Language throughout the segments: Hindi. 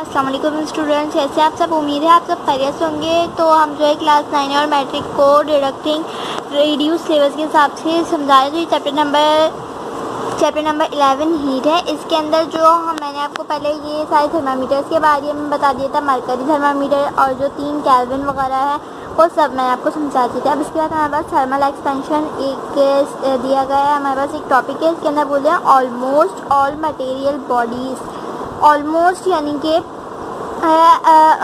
अस्सलाम वालेकुम स्टूडेंट्स, कैसे आप सब। उम्मीद है आप सब खैरियत से होंगे। तो हम जो है क्लास 9 और मैट्रिक को डिडक्टिंग रिड्यूस सिलेबस के हिसाब से समझा रहे। तो ये चैप्टर नंबर 11 हीट है। इसके अंदर जो मैंने आपको पहले ये सारे थर्मामीटर्स के बारे में बता दिया था, मरकरी थर्मामीटर और जो 3 केल्विन वगैरह है वो सब मैंने आपको समझा दी थी। अब इसके बाद हमारे पास थर्मल एक्सपेंशन एक दिया गया है। हमारे पास एक टॉपिक है, इसके अंदर बोल दिया almost all material bodies. Almost यानी कि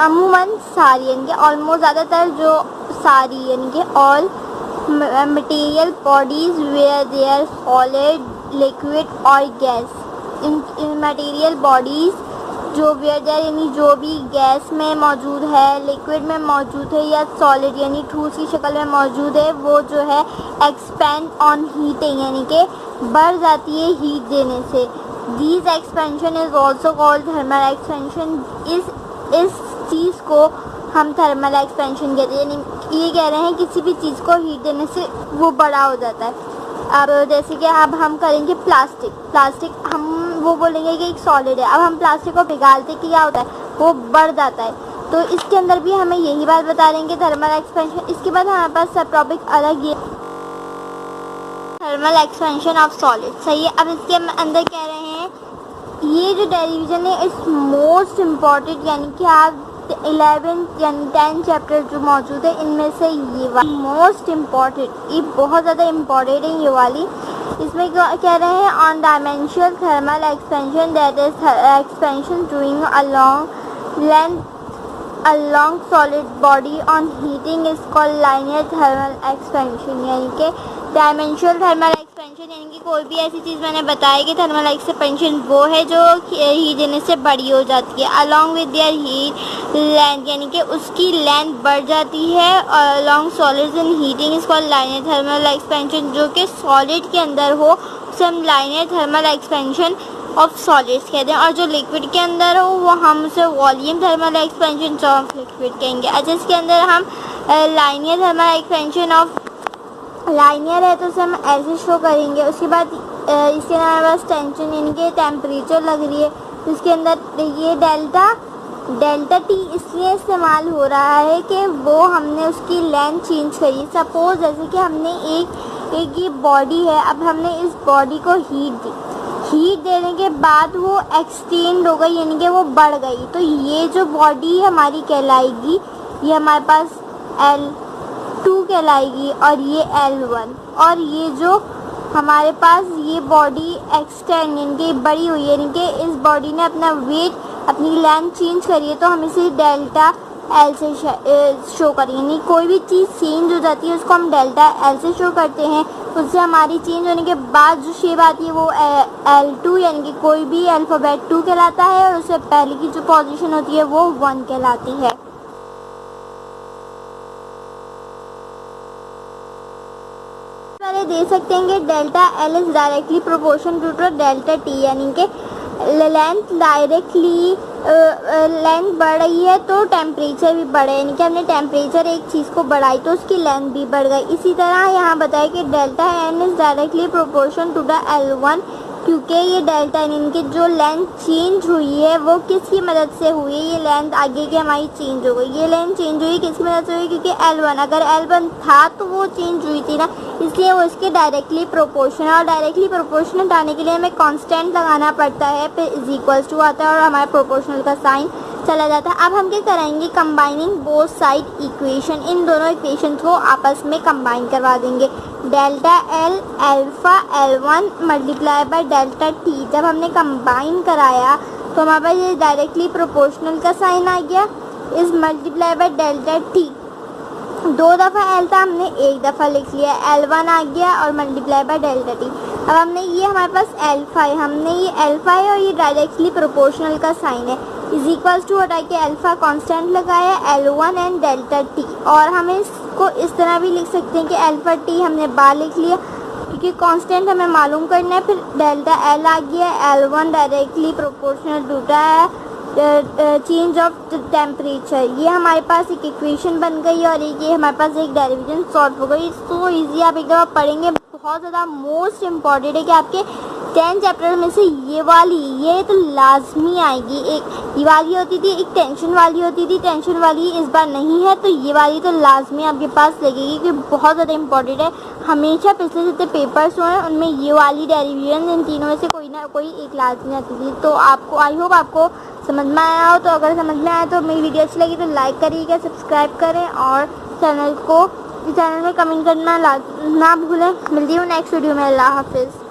अमूमन सारी, यानी कि ऑलमोस्ट ज़्यादातर जो सारी, यानी कि all material bodies were there solid liquid और गैस। इन मटेरियल बॉडीज़ जो वेयर देयर यानी जो भी गैस में मौजूद है, लिक्विड में मौजूद है या सॉलिड यानी ठोस की शक्ल में मौजूद है, वो जो है एक्सपेंड ऑन हीटिंग यानी कि बढ़ जाती है हीट देने से। These expansion is also called thermal expansion। इस चीज़ को हम थर्मल एक्सपेंशन कहते हैं। यानी ये कह रहे हैं किसी भी चीज़ को हीट देने से वो बड़ा हो जाता है। अब जैसे कि अब हम करेंगे प्लास्टिक हम वो बोलेंगे कि एक सॉलिड है। अब हम प्लास्टिक को पिघालते क्या होता है, वो बढ़ जाता है। तो इसके अंदर भी हमें यही बात बता रहे हैं कि थर्मल एक्सपेंशन। इसके बाद हमारे पास सब टॉपिक अलग ये थर्मल एक्सपेंशन ऑफ सॉलिड, सही है। अब इसके अंदर कह रहे हैं ये जो डेरिवेशन है इस मोस्ट इम्पॉर्टेंट, यानी कि आप 11 यानी 10 चैप्टर जो मौजूद है इनमें से ये वाली मोस्ट इम्पॉर्टेंट, ये बहुत ज़्यादा इम्पॉर्टेंट है ये वाली। इसमें कह रहे हैं on dimensional thermal expansion that is expansion doing along solid body on heating is called linear thermal expansion। यानी कि डायमेंशनल थर्मल एक्सपेंशन यानी कि कोई भी ऐसी चीज़ मैंने बताया कि थर्मल एक्सपेंशन वो है जो हीट देने से बड़ी हो जाती है। Along with their heat length यानी कि उसकी लेंथ बढ़ जाती है। Along solids in heating is called linear thermal expansion. जो कि सॉलिड के अंदर हो उसे हम linear thermal expansion of solids कहते हैं, और जो लिक्विड के अंदर हो वो हम उसे volume thermal expansion of liquid कहेंगे। अच्छा, इसके अंदर हम linear thermal expansion of linear है तो उसे हम ऐसे शो करेंगे। उसके बाद इसके अंदर हमारे पास टेंशन यानी कि टेम्परेचर लग रही है, तो इसके अंदर ये डेल्टा टी इसलिए इस्तेमाल हो रहा है कि वो हमने उसकी लेंथ चेंज करी। सपोज जैसे कि हमने एक ये बॉडी है, अब हमने इस बॉडी को हीट देने के बाद वो एक्सटेंड हो गई यानी कि वो बढ़ गई। तो ये जो बॉडी हमारी कहलाएगी, ये हमारे पास L2 कहलाएगी और ये L1। और ये जो हमारे पास ये बॉडी एक्सटेंड यानी कि बड़ी हुई है, यानी कि इस बॉडी ने अपना वेट अपनी लेंथ चेंज करी है, तो हम इसे डेल्टा L से शो करेंगे। यानी कोई भी चीज़ चेंज हो जाती है उसको हम डेल्टा L से शो करते हैं। उससे हमारी चेंज होने के बाद जो शेप आती है वो L2 यानी कि कोई भी अल्फ़ाबेट 2 कहलाता है, और उससे पहले की जो पोजीशन होती है वो 1 कहलाती है। पहले दे सकते हैं कि delta L is directly proportion to delta T, यानी कि लेंथ डायरेक्टली लेंथ बढ़ रही है तो टेम्परेचर भी बढ़े, यानी कि हमने टेम्परेचर एक चीज़ को बढ़ाई तो उसकी लेंथ भी बढ़ गई। इसी तरह यहाँ बताया कि delta N is directly proportion to the L1, क्योंकि ये डेल्टा यानी कि जो लेंथ चेंज हुई है वो किसकी मदद से हुई है, ये लेंथ आगे की हमारी चेंज हो गई। ये लेंथ चेंज हुई किसकी मदद से हुई, क्योंकि L1 अगर L1 था तो वो चेंज हुई थी ना, इसलिए वो इसके डायरेक्टली प्रोपोर्शनल। और डायरेक्टली प्रोपोर्शनल हटाने के लिए हमें कांस्टेंट लगाना पड़ता है, फिर इज इक्वल्स टू आता है और हमारे प्रोपोर्शनल का साइन चला जाता है। अब हम क्या करेंगे, कंबाइनिंग बोथ साइड इक्वेशन, इन दोनों इक्वेशन को आपस में कंबाइन करवा देंगे। Delta L alpha L1 multiply by delta T जब हमने कंबाइन कराया तो हमारे पास ये डायरेक्टली प्रोपोर्शनल का साइन आ गया, इस मल्टीप्लाई बाय डेल्टा T। 2 दफ़ा L था, हमने एक दफ़ा लिख लिया, L1 आ गया और मल्टीप्लाई बाय डेल्टा T। अब हमने ये हमारे पास अल्फ़ा है, हमने ये अल्फ़ा है और ये डायरेक्टली प्रोपोर्शनल का साइन है, इज इक्वल्स टू हटा के अल्फ़ा कांस्टेंट लगाया L1 एंड डेल्टा T। और हम इसको इस तरह भी लिख सकते हैं कि अल्फ़ा T हमने बाहर लिख लिया क्योंकि कांस्टेंट हमें मालूम करना है। फिर डेल्टा L आ गया, L1 directly proportional to the change of temperature. ये हमारे पास एक इक्वेशन बन गई और ये हमारे पास एक डेरिवेशन सॉल्व हो गई। सो ईजी, आप एक दफ़ा पढ़ेंगे, बहुत ज़्यादा मोस्ट इम्पॉर्टेंट है कि आपके 10 चैप्टर में से ये तो लाजमी आएगी। एक ये वाली होती थी, एक टेंशन वाली होती थी, टेंशन वाली इस बार नहीं है, तो ये वाली तो लाजमी आपके पास लगेगी क्योंकि बहुत ज़्यादा इंपॉर्टेंट है। हमेशा पिछले जितने पेपर्स हुए हैं उनमें ये वाली डेरिवेशन इन तीनों में से कोई ना कोई एक लाजमी आती थी। तो आपको आई होप आपको समझ में आया हो। तो अगर समझ में आया तो मेरी वीडियो अच्छी लगी तो लाइक करिएगा, सब्सक्राइब करें और चैनल में कमेंट करना ना भूलें। मिलती हूँ नेक्स्ट वीडियो में। अल्लाह हाफिज़।